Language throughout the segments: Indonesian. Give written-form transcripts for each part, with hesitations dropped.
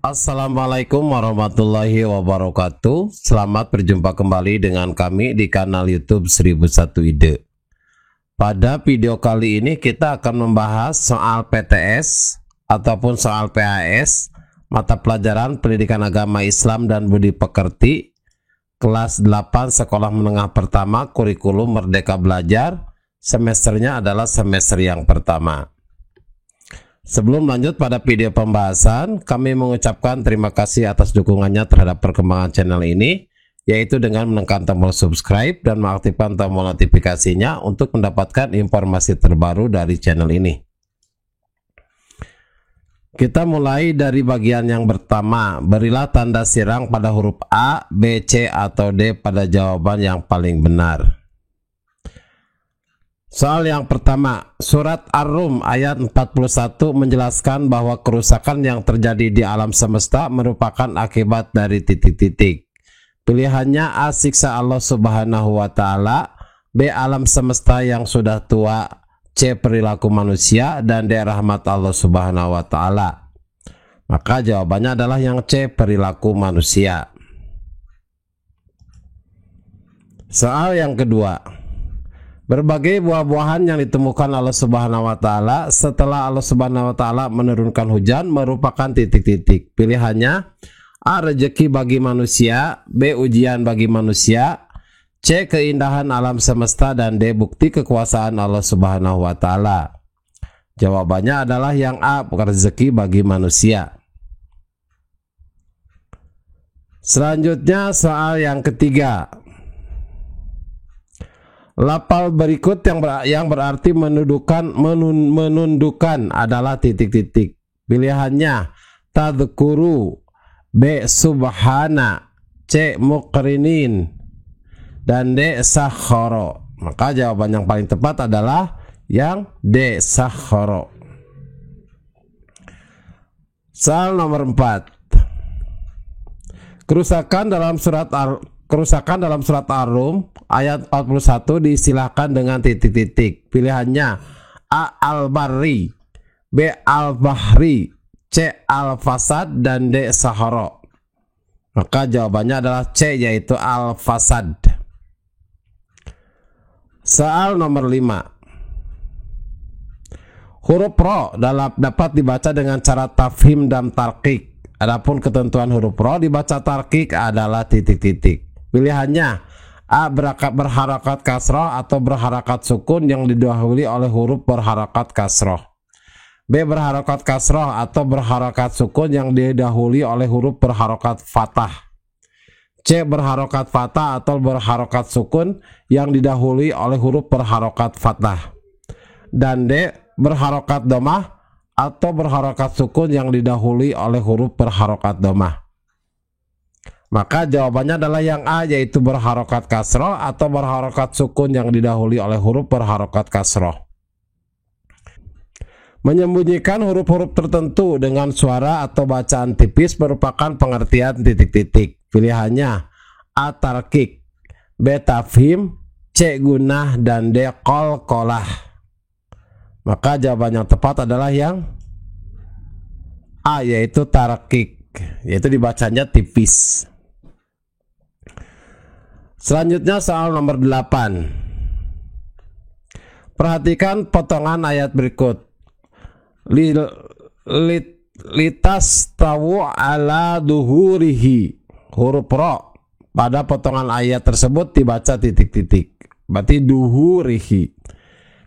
Assalamualaikum warahmatullahi wabarakatuh. Selamat berjumpa kembali dengan kami di kanal YouTube 1001 Ide. Pada video kali ini kita akan membahas soal PTS ataupun soal PAS, mata pelajaran Pendidikan Agama Islam dan Budi Pekerti, kelas 8 Sekolah Menengah Pertama, kurikulum Merdeka Belajar. Semesternya adalah semester yang pertama. Sebelum lanjut pada video pembahasan, kami mengucapkan terima kasih atas dukungannya terhadap perkembangan channel ini, yaitu dengan menekan tombol subscribe dan mengaktifkan tombol notifikasinya untuk mendapatkan informasi terbaru dari channel ini. Kita mulai dari bagian yang pertama. Berilah tanda sirang pada huruf A, B, C, atau D pada jawaban yang paling benar. Soal yang pertama, surat Ar-Rum ayat 41 menjelaskan bahwa kerusakan yang terjadi di alam semesta merupakan akibat dari titik-titik. Pilihannya A, siksa Allah Subhanahu wa Ta'ala, B, alam semesta yang sudah tua, C, perilaku manusia, dan D, rahmat Allah Subhanahu wa Ta'ala. Maka jawabannya adalah yang C, perilaku manusia. Soal yang kedua, berbagai buah-buahan yang ditemukan Allah Subhanahu wa Ta'ala setelah Allah Subhanahu wa Ta'ala menurunkan hujan merupakan titik-titik. Pilihannya A, rezeki bagi manusia, B, ujian bagi manusia, C, keindahan alam semesta, dan D, bukti kekuasaan Allah Subhanahu wa Ta'ala. Jawabannya adalah yang A, rezeki bagi manusia. Selanjutnya soal yang ketiga. Lafal berikut yang berarti menundukkan adalah titik-titik. Pilihannya tadhkuru, B, subhana, C, muqrinin, dan D, sakhara. Maka jawaban yang paling tepat adalah yang D, sakhara. Soal nomor 4. Kerusakan dalam surat Ar-Rum ayat 41 diistilahkan dengan titik-titik. Pilihannya A, al-barri, B, al-bahri, C, al-fasad, dan D, sahara. Maka jawabannya adalah C, yaitu al-fasad. Soal nomor 5. Huruf Ro dapat dibaca dengan cara tafhim dan tarkik. Adapun ketentuan huruf Ro dibaca tarkik adalah titik-titik. Pilihannya A, berharakat kasroh atau berharakat sukun yang didahului oleh huruf berharakat kasroh, B, berharakat kasroh atau berharakat sukun yang didahului oleh huruf berharakat fathah, C, berharakat fathah atau berharakat sukun yang didahului oleh huruf berharakat fathah, dan D, berharakat domah atau berharakat sukun yang didahului oleh huruf berharakat domah. Maka jawabannya adalah yang A, yaitu berharakat kasroh atau berharakat sukun yang didahului oleh huruf berharakat kasroh. Menyembunyikan huruf-huruf tertentu dengan suara atau bacaan tipis merupakan pengertian titik-titik. Pilihannya A, tarkik, B, tafhim, C, gunah, dan D, qalqalah. Maka jawaban yang tepat adalah yang A, yaitu tarkik, yaitu dibacanya tipis. Selanjutnya soal nomor 8. Perhatikan potongan ayat berikut. Litas tawu ala duhurihi. Huruf Ro pada potongan ayat tersebut dibaca titik-titik. Berarti duhurihi.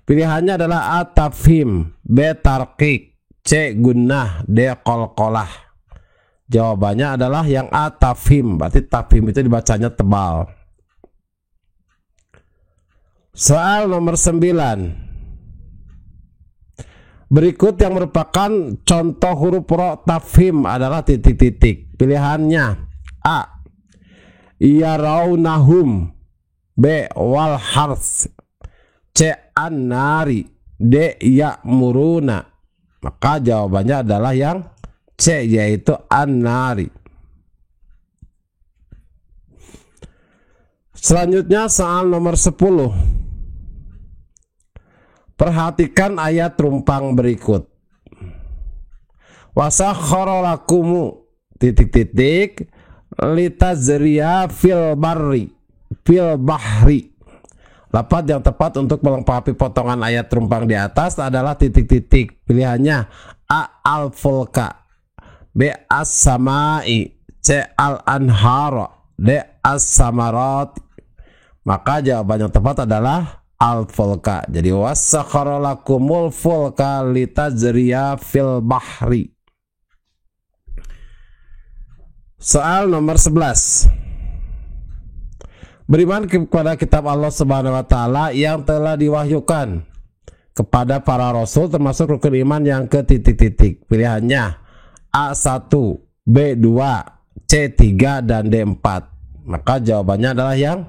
Pilihannya adalah A, tafhim, B, tarkik, C, gunnah, D, qalqalah. Jawabannya adalah yang A, tafhim. Berarti tafhim itu dibacanya tebal. Soal nomor 9. Berikut yang merupakan contoh huruf Ro tafhim adalah titik-titik. Pilihannya A, yarawnahum, B, wal harth, C, an-nari, D, ya'muruna. Maka jawabannya adalah yang C, yaitu an-nari. Selanjutnya soal nomor 10. Perhatikan ayat rumpang berikut. Wasakhkhara lakumu titik-titik litazriya fil bahri. Lafaz yang tepat untuk melengkapi potongan ayat rumpang di atas adalah titik-titik. Pilihannya A. Al-fulka, B. As-samai, C. Al-anhara, D. As-samarat. Maka jawaban yang tepat adalah Al-fulka. Jadi wasakhara lakumul fulka litazriya fil bahri. Soal nomor 11. Beriman kepada kitab Allah Subhanahu wa taala yang telah diwahyukan kepada para rasul termasuk rukun iman yang ke titik-titik. Pilihannya A1, B2, C3 dan D4. Maka jawabannya adalah yang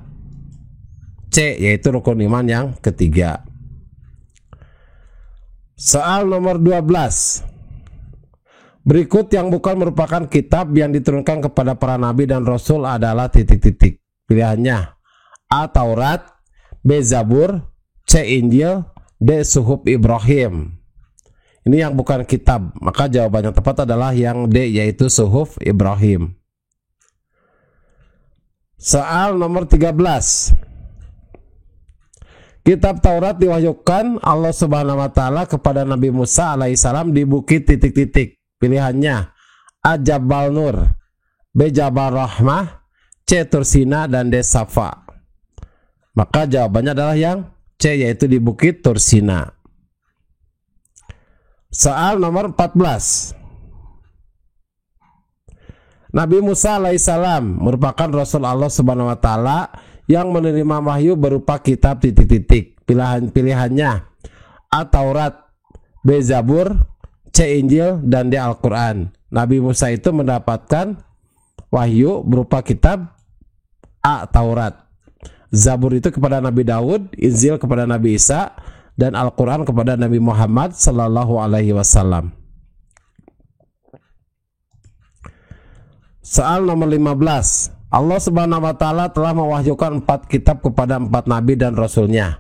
C, yaitu rukun iman yang ketiga. Soal nomor 12. Berikut yang bukan merupakan kitab yang diturunkan kepada para nabi dan rasul adalah titik-titik. Pilihannya A. Taurat, B. Zabur, C. Injil, D. Suhuf Ibrahim. Ini yang bukan kitab, maka jawaban yang tepat adalah yang D, yaitu Suhuf Ibrahim. Soal nomor 13. Kitab Taurat diwahyukan Allah Subhanahu wa taala kepada Nabi Musa alaihissalam di bukit titik-titik. Pilihannya A. Jabal Nur, B. Jabal Rahmah, C. Tursina dan D. Safa. Maka jawabannya adalah yang C, yaitu di bukit Tursina. Soal nomor 14. Nabi Musa alaihissalam merupakan Rasul Allah Subhanahu wa taala yang menerima wahyu berupa kitab titik-titik. Pilihannya A. Taurat, B. Zabur, C. Injil dan D. Al-Quran. Nabi Musa itu mendapatkan wahyu berupa kitab A. Taurat, Zabur itu kepada Nabi Daud, Injil kepada Nabi Isa, dan Al-Quran kepada Nabi Muhammad Sallallahu Alaihi Wasallam. Soal nomor 15. Allah Subhanahu wa taala telah mewahyukan 4 kitab kepada 4 nabi dan rasulnya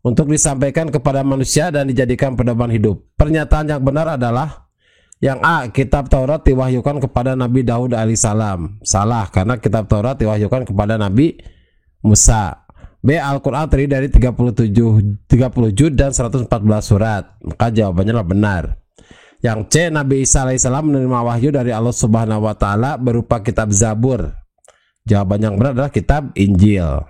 untuk disampaikan kepada manusia dan dijadikan pedoman hidup. Pernyataan yang benar adalah yang A. Kitab Taurat diwahyukan kepada Nabi Daud alaihissalam. Salah, karena kitab Taurat diwahyukan kepada Nabi Musa. B. Al-Quran terdiri dari 30 juz dan 114 surat. Maka jawabannya adalah benar. Yang C. Nabi Isa alaihissalam menerima wahyu dari Allah Subhanahu wa taala berupa kitab Zabur. Jawaban yang benar adalah kitab Injil.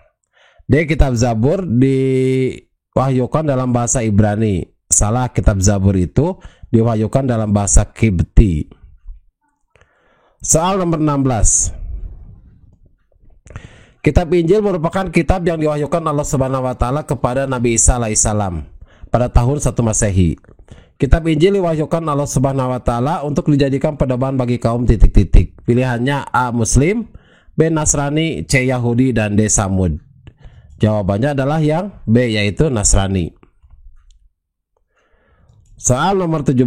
D. Kitab Zabur diwahyukan dalam bahasa Ibrani. Salah, kitab Zabur itu diwahyukan dalam bahasa Kibti. Soal nomor 16. Kitab Injil merupakan kitab yang diwahyukan Allah Subhanahu wa taala kepada Nabi Isa alaihissalam pada tahun 1 Masehi. Kitab Injil diwahyukan Allah Subhanahu wa taala untuk dijadikan pedoman bagi kaum titik-titik. Pilihannya A. Muslim, B. Nasrani, C. Yahudi dan D. Samud. Jawabannya adalah yang B, yaitu Nasrani. Soal nomor 17.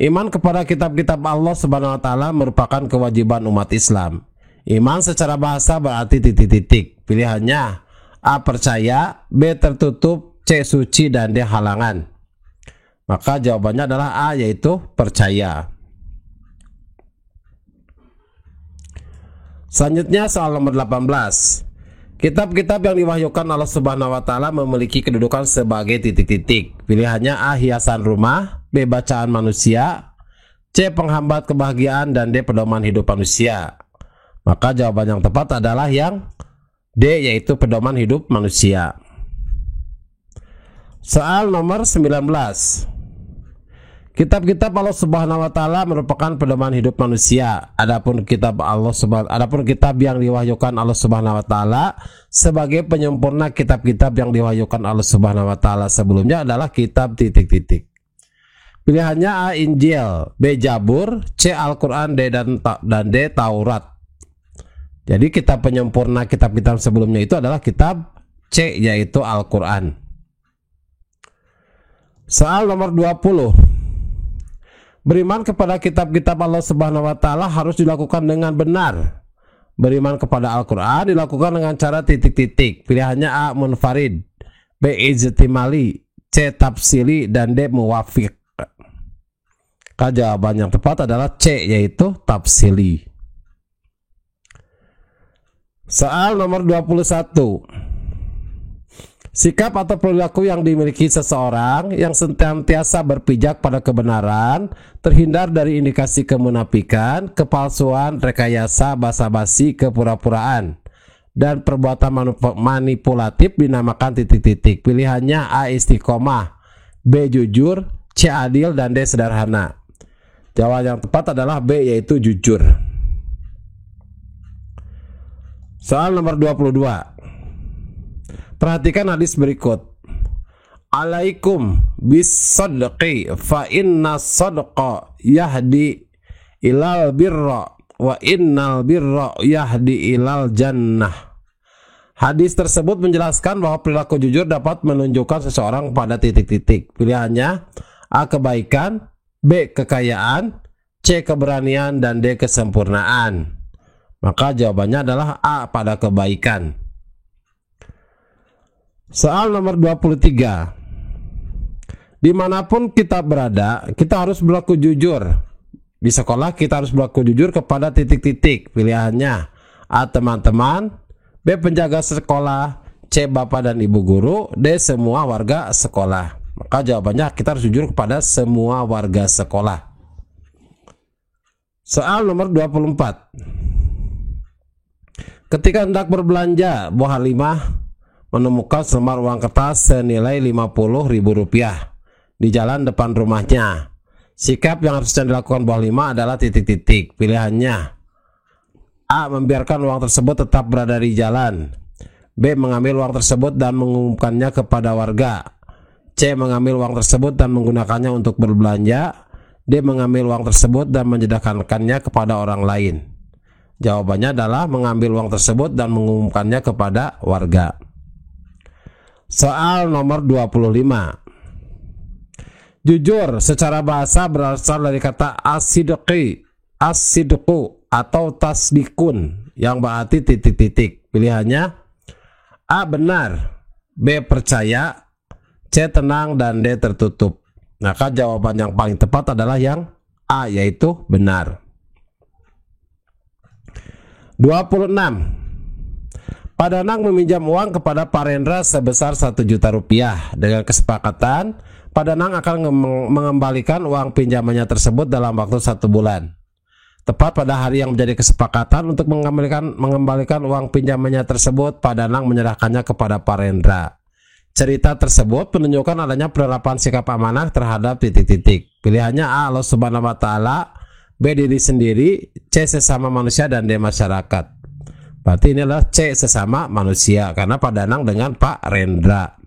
Iman kepada kitab-kitab Allah Subhanahu wa taala merupakan kewajiban umat Islam. Iman secara bahasa berarti titik-titik. Pilihannya A. Percaya, B. Tertutup, C. Suci dan D. Halangan. Maka jawabannya adalah A, yaitu percaya. Selanjutnya soal nomor 18. Kitab-kitab yang diwahyukan Allah Subhanahu wa taala memiliki kedudukan sebagai titik-titik. Pilihannya A. Hiasan rumah, B. Bacaan manusia, C. Penghambat kebahagiaan dan D. Pedoman hidup manusia. Maka jawaban yang tepat adalah yang D, yaitu pedoman hidup manusia. Soal nomor 19. Kitab-kitab Allah Subhanahu wa taala merupakan pedoman hidup manusia. Adapun kitab yang diwahyukan Allah Subhanahu wa taala sebagai penyempurna kitab-kitab yang diwahyukan Allah Subhanahu wa taala sebelumnya adalah kitab titik-titik. Pilihannya A. Injil, B. Zabur, C. Al-Quran, dan D. Taurat. Jadi kitab penyempurna kitab-kitab sebelumnya itu adalah kitab C, yaitu Al-Quran. Soal nomor 20. Beriman kepada kitab-kitab Allah Subhanahu wa taala harus dilakukan dengan benar. Beriman kepada Al-Quran dilakukan dengan cara titik-titik. Pilihannya A. Munfarid, B. Ijtimali, C. Tafsili dan D. Muwafiq. Maka jawaban yang tepat adalah C, yaitu tafsili. Soal nomor 21. Sikap atau perilaku yang dimiliki seseorang yang senantiasa berpijak pada kebenaran, terhindar dari indikasi kemunafikan, kepalsuan, rekayasa, basa-basi, kepura-puraan, dan perbuatan manipulatif dinamakan titik-titik. Pilihannya A. Istiqomah, B. Jujur, C. Adil, dan D. Sederhana. Jawaban yang tepat adalah B, yaitu jujur. Soal nomor 22. Perhatikan hadis berikut. Alaikum bis-sadqi fa inna sadqa yahdi ilal birra wa innal birra yahdi ilal jannah. Hadis tersebut menjelaskan bahwa perilaku jujur dapat menunjukkan seseorang pada titik-titik. Pilihannya A. Kebaikan, B. Kekayaan, C. Keberanian, dan D. Kesempurnaan. Maka jawabannya adalah A, pada kebaikan. Soal nomor 23. Dimanapun kita berada, kita harus berlaku jujur. Di sekolah kita harus berlaku jujur kepada titik-titik. Pilihannya A. Teman-teman, B. Penjaga sekolah, C. Bapak dan Ibu guru, D. Semua warga sekolah. Maka jawabannya kita harus jujur kepada semua warga sekolah. Soal nomor 24. Ketika hendak berbelanja, Bu Halimah menemukan selembar uang kertas senilai Rp50.000 di jalan depan rumahnya. Sikap yang harusnya dilakukan Bu Halimah adalah titik-titik. Pilihannya A. Membiarkan uang tersebut tetap berada di jalan, B. Mengambil uang tersebut dan mengumumkannya kepada warga, C. Mengambil uang tersebut dan menggunakannya untuk berbelanja, D. Mengambil uang tersebut dan menjedakkannya kepada orang lain. Jawabannya adalah mengambil uang tersebut dan mengumumkannya kepada warga. Soal nomor 25. Jujur secara bahasa berasal dari kata as-sidqi, as-sidqu atau tasdikun yang berarti titik-titik. Pilihannya A. Benar, B. Percaya, C. Tenang, dan D. Tertutup. Maka jawaban yang paling tepat adalah yang A, yaitu benar. 26. Pak Danang meminjam uang kepada Pak Rendra sebesar Rp1.000.000. Dengan kesepakatan, Pak Danang akan mengembalikan uang pinjamannya tersebut dalam waktu 1 bulan. Tepat pada hari yang menjadi kesepakatan untuk mengembalikan uang pinjamannya tersebut, Pak Danang menyerahkannya kepada Pak Rendra. Cerita tersebut menunjukkan adanya penerapan sikap amanah terhadap titik-titik. Pilihannya A. Allah Subhanahu wa Ta'ala, B. Diri sendiri, C. Sesama manusia, dan D. Masyarakat. Berarti ini adalah C, sesama manusia, karena Pak Danang dengan Pak Rendra.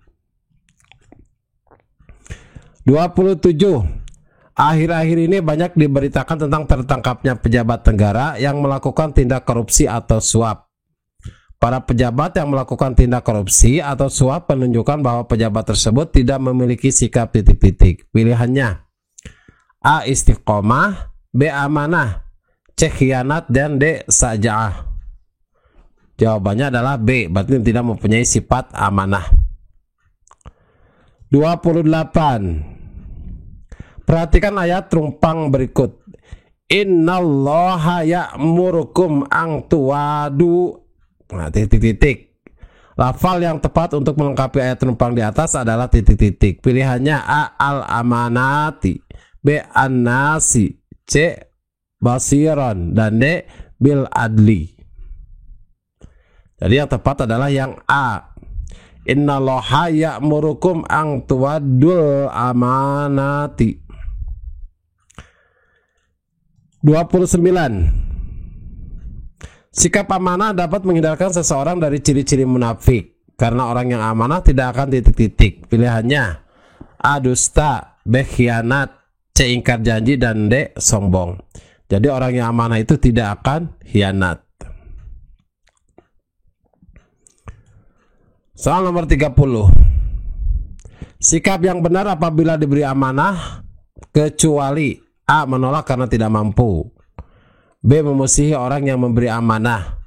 27. Akhir-akhir ini banyak diberitakan tentang tertangkapnya pejabat negara yang melakukan tindak korupsi atau suap. Para pejabat yang melakukan tindak korupsi atau suap menunjukkan bahwa pejabat tersebut tidak memiliki sikap titik-titik. Pilihannya A. Istiqomah, B. Amanah, C. Khianat, dan D. Saja'ah. Jawabannya adalah B, berarti tidak mempunyai sifat amanah. 28. Perhatikan ayat rumpang berikut. Innallaha ya'murukum ang tuwadu. Nah, titik-titik. Lafal yang tepat untuk melengkapi ayat rumpang di atas adalah titik-titik. Pilihannya A. Al-amanati, B. An-nasi, C. Basiran, dan D. Bil adli. Jadi yang tepat adalah yang A. Innallaha ya'murukum ang tuwaddul amanati. 29. Sikap amanah dapat menghindarkan seseorang dari ciri-ciri munafik, karena orang yang amanah tidak akan titik-titik. Pilihannya A. Dusta, B. Khianat, C. Ingkar janji, dan D. Sombong. Jadi orang yang amanah itu tidak akan khianat. Soal nomor 30. Sikap yang benar apabila diberi amanah, kecuali A. Menolak karena tidak mampu, B. Memusuhi orang yang memberi amanah,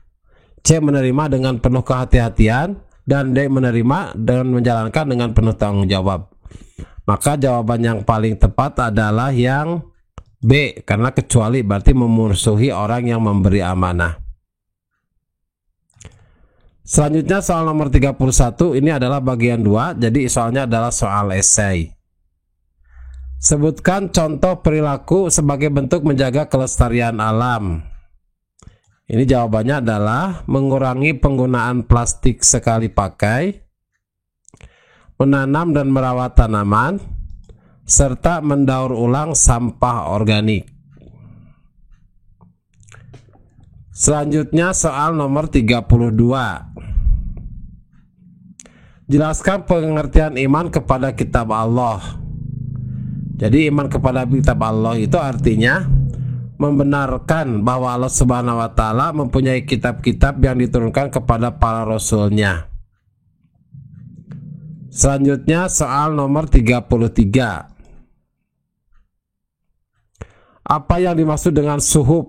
C. Menerima dengan penuh kehati-hatian, dan D. Menerima dan menjalankan dengan penuh tanggung jawab. Maka jawaban yang paling tepat adalah yang B. Karena kecuali berarti memusuhi orang yang memberi amanah. Selanjutnya soal nomor 31 ini adalah bagian 2, jadi soalnya adalah soal esai. Sebutkan contoh perilaku sebagai bentuk menjaga kelestarian alam. Ini jawabannya adalah mengurangi penggunaan plastik sekali pakai, menanam dan merawat tanaman, serta mendaur ulang sampah organik. Selanjutnya soal nomor 32. Jelaskan pengertian iman kepada kitab Allah. Jadi iman kepada kitab Allah itu artinya membenarkan bahwa Allah Subhanahu wa taala mempunyai kitab-kitab yang diturunkan kepada para rasulnya. Selanjutnya soal nomor 33. Apa yang dimaksud dengan suhuf?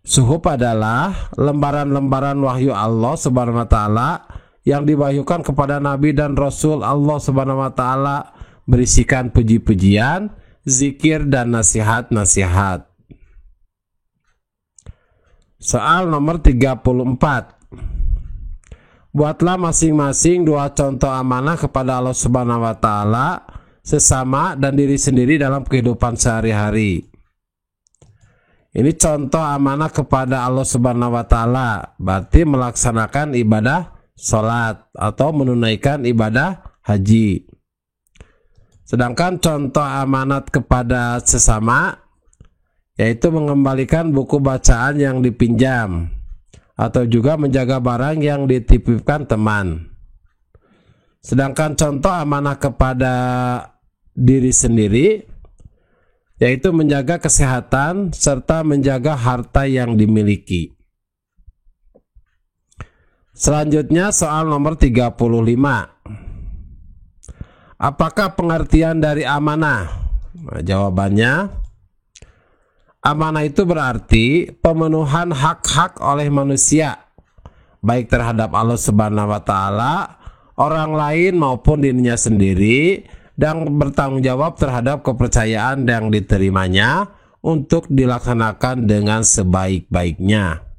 Suhuf adalah lembaran-lembaran wahyu Allah Subhanahu wa taala yang diwahyukan kepada nabi dan rasul Allah Subhanahu wa taala, berisikan puji-pujian, zikir dan nasihat-nasihat. Soal nomor 34. Buatlah masing-masing 2 contoh amanah kepada Allah Subhanahu wa taala, sesama dan diri sendiri dalam kehidupan sehari-hari. Ini contoh amanah kepada Allah Subhanahu wa taala, berarti melaksanakan ibadah salat atau menunaikan ibadah haji. Sedangkan contoh amanat kepada sesama yaitu mengembalikan buku bacaan yang dipinjam atau juga menjaga barang yang dititipkan teman. Sedangkan contoh amanah kepada diri sendiri yaitu menjaga kesehatan serta menjaga harta yang dimiliki. Selanjutnya soal nomor 35. Apakah pengertian dari amanah? Nah, jawabannya, amanah itu berarti pemenuhan hak-hak oleh manusia, baik terhadap Allah Subhanahu wa taala, orang lain maupun dirinya sendiri, dan bertanggung jawab terhadap kepercayaan yang diterimanya untuk dilaksanakan dengan sebaik-baiknya.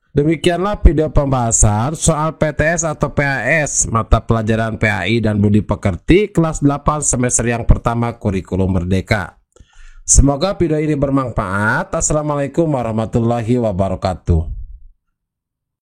Demikianlah video pembahasan soal PTS atau PAS, mata pelajaran PAI dan Budi Pekerti kelas 8 semester yang pertama kurikulum Merdeka. Semoga video ini bermanfaat. Assalamualaikum warahmatullahi wabarakatuh.